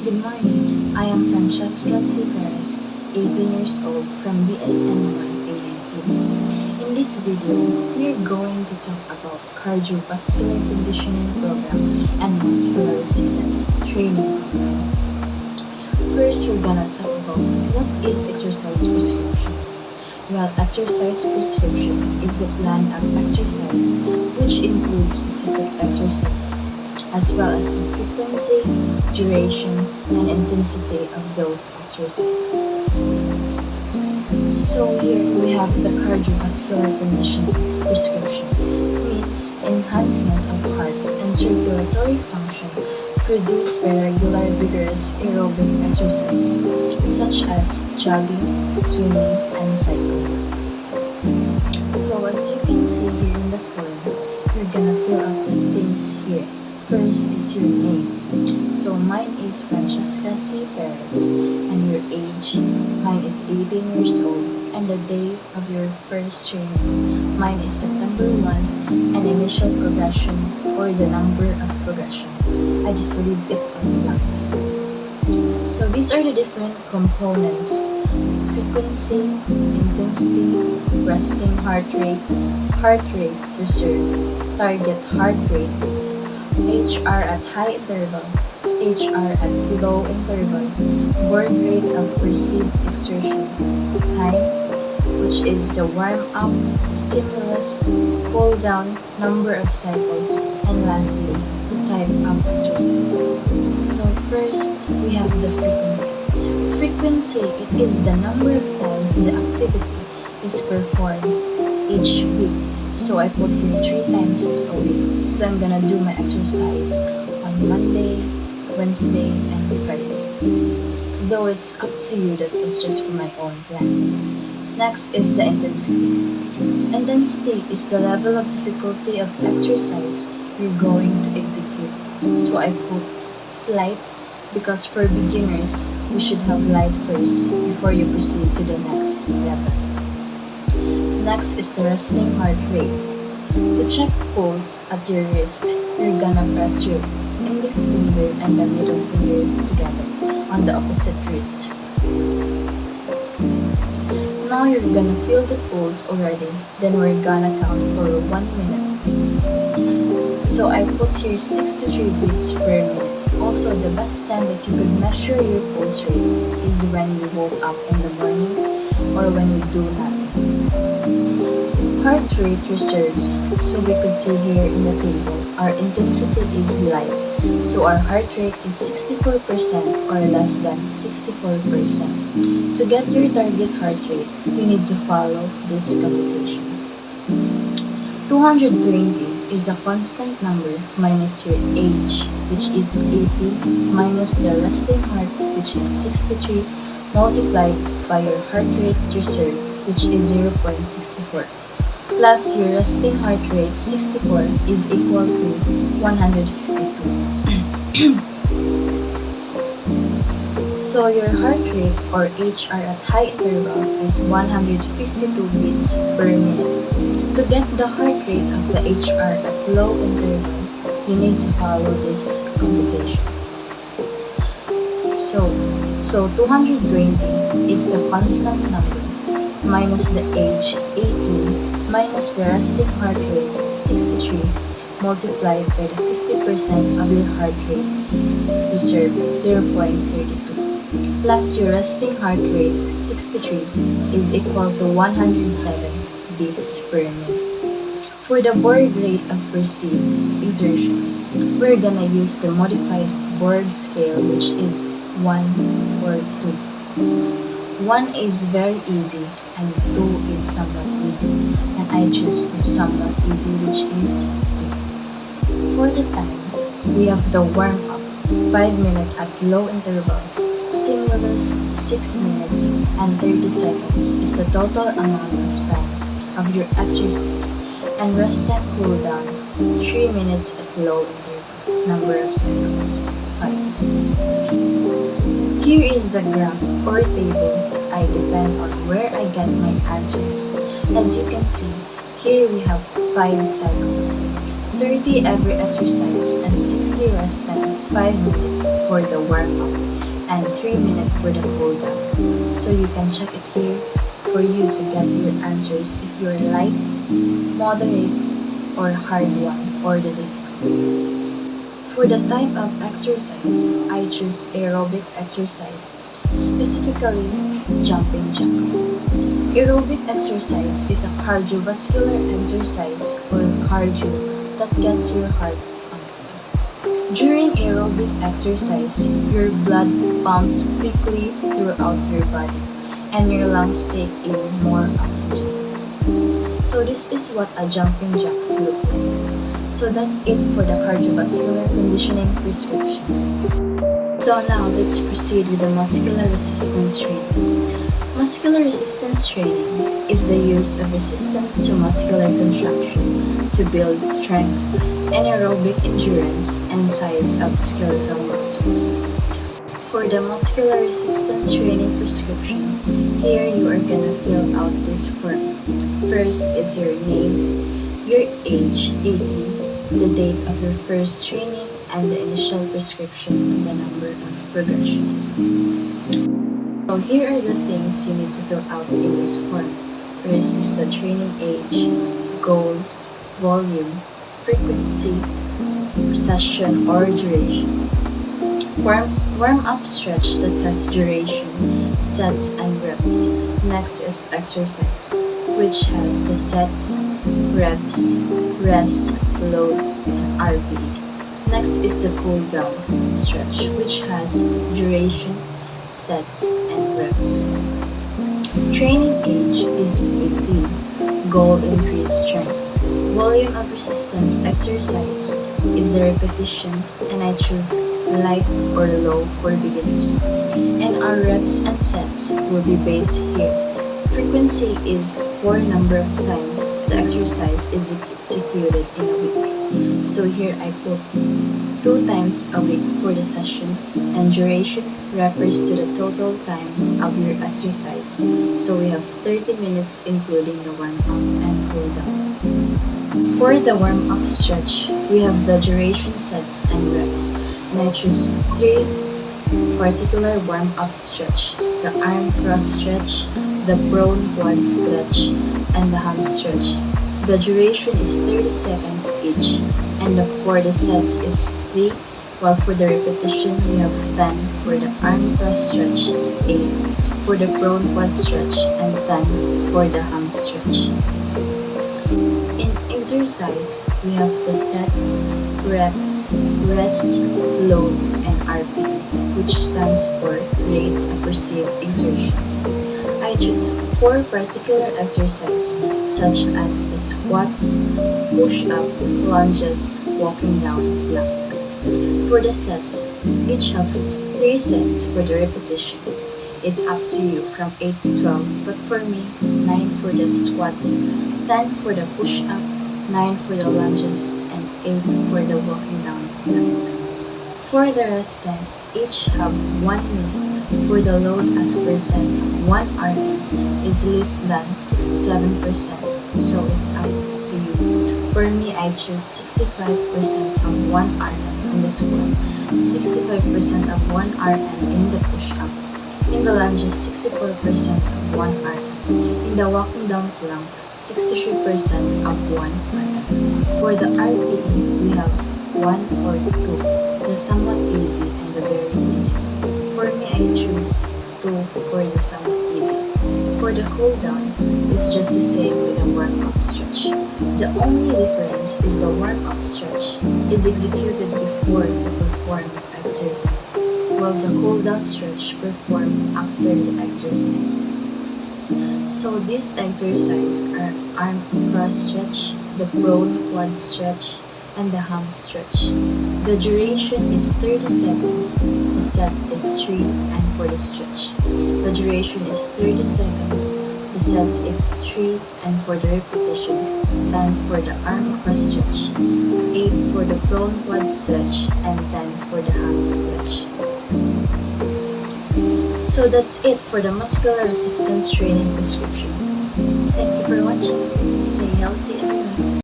Good morning. I am Francesca C. Perez, 18 years old from BSN1 A19. In this video, we are going to talk about cardiovascular conditioning program and muscular resistance training program. First, we're gonna talk about what is exercise prescription. Well, exercise prescription is a plan of exercise which includes specific exercises, as well as the frequency, duration, and intensity of those exercises. So here we have the cardiovascular conditioning prescription, means enhancement of heart and circulatory function produced by regular vigorous aerobic exercise, such as jogging, swimming, and cycling. So as you can see here in the form, you're gonna fill out the things here. First is your name. So mine is Francesca C. Perez, and your age. Mine is 18 years old, and the day of your first training. Mine is September 1, and initial progression or the number of progression. I just leave it on blank. So these are the different components: frequency, intensity, resting heart rate reserve, target heart rate, HR at high interval, HR at low interval, board rate of perceived exertion, time, which is the warm-up, stimulus, cool-down, number of cycles, and lastly, the type of exercise. So first, we have the frequency. Frequency, it is the number of times the activity is performed each week. So I put here 3 times a week. So I'm gonna do my exercise on Monday, Wednesday, and Friday. Though it's up to you, that is just for my own plan. Next is the intensity. Intensity is the level of difficulty of exercise you're going to execute. So I put slight because for beginners, you should have light first before you proceed to the next level. Next is the resting heart rate. To check pulse at your wrist, you're gonna press your index finger and the middle finger together on the opposite wrist. Now you're gonna feel the pulse already, then we're gonna count for 1 minute. So I put here 63 beats per minute. Also, the best time that you could measure your pulse rate is when you woke up in the morning or when you do nothing. Heart rate reserves. So we could see here in the table, our intensity is light. So our heart rate is 64% or less than 64%. To get your target heart rate, you need to follow this computation. 220 is a constant number minus your age, which is 80, minus the resting heart, which is 63, multiplied by your heart rate reserve, which is 0.64. Plus your resting heart rate 64 is equal to 152. So your heart rate or HR at high interval is 152 beats per minute. To get the heart rate of the HR at low interval, you need to follow this computation. So 220 is the constant number minus the age 18 minus the resting heart rate 63 multiplied by the 50% of your heart rate reserve 0.32 plus your resting heart rate 63 is equal to 107 beats per minute. For the board rate of perceived exertion, we're gonna use the modified board scale, which is 1 or 2. 1 is very easy and 2 is somewhat easy, and I choose to somewhat easy, which is 2. For the time, we have the warm-up 5 minutes at low interval, stimulus 6 minutes, and 30 seconds is the total amount of time of your exercise, and rest time cool down 3 minutes at low interval, number of cycles 5. Here is the graph or table that I depend on where I get my answers. As you can see, here we have 5 cycles, 30 every exercise and 60 rest time 5 minutes for the warm-up and 3 minutes for the cool-down. So you can check it here for you to get your answers if you're light, moderate, or hard one, or the difficult. For the type of exercise, I choose aerobic exercise, specifically jumping jacks. Aerobic exercise is a cardiovascular exercise or cardio that gets your heart pumping. During aerobic exercise, your blood pumps quickly throughout your body and your lungs take in more oxygen. So this is what a jumping jacks look like. So that's it for the cardiovascular conditioning prescription. So now let's proceed with the muscular resistance training. Muscular resistance training is the use of resistance to muscular contraction to build strength, anaerobic endurance, and size of skeletal muscles. For the muscular resistance training prescription, here you are gonna fill out this form. First is your name, your age, 18, the date of your first training, and the initial prescription and the number of progression. So here are the things you need to fill out in this form. First is the training age, goal, volume, frequency, session or duration. Warm-up stretch that has duration, sets and reps. Next is exercise, which has the sets, reps, rest, load, and RPE. Next is the cool down stretch, which has duration, sets, and reps. Training age is 18. Goal increase strength. Volume of resistance exercise is the repetition, and I choose light or low for beginners. And our reps and sets will be based here. Frequency is for number of times the exercise is executed in a week. So here I put 2 times a week for the session, and duration refers to the total time of your exercise. So we have 30 minutes including the warm-up and cool-down. For the warm-up stretch, we have the duration, sets, and reps, and I choose 3 particular warm-up stretch: the arm cross stretch, the prone quad stretch, and the ham stretch. The duration is 30 seconds each, and for the sets is 3, while for the repetition we have 10 for the arm cross stretch, 8 for the prone quad stretch, and 10 for the ham stretch. In exercise, we have the sets, reps, rest, load, and RPE, which stands for rate of perceived exertion. I choose 4 particular exercises such as the squats, push-up, lunges, walking down, plank. For the sets, each have 3 sets for the repetition. It's up to you from 8 to 12, but for me, 9 for the squats, 10 for the push-up, 9 for the lunges, and 8 for the walking down, plank. For the rest time, each have 1 minute. For the load as percent, 1 RM is less than 67%, so it's up to you. For me, I choose 65% of 1 RM in the squat, 65% of 1 RM in the push-up, in the lunges 64% of 1 RM, in the walking down plank 63% of 1 RM. For the RPE, we have 1 or 2, the somewhat easy and the very easy. For me, I choose 2 for the somewhat easy. For the cool down, it's just the same with the warm-up stretch. The only difference is the warm-up stretch is executed before the performed exercise, while the cool down stretch performed after the exercise. So these exercises are arm cross stretch, the prone quad stretch, and the ham stretch. The duration is 30 seconds, the set is 3, and for the stretch, the duration is 30 seconds, the sets is 3, and for the repetition, 10 for the arm cross stretch, 8 for the prone quad stretch, and 10 for the ham stretch. So that's it for the muscular resistance training prescription. Thank you for watching. Stay healthy and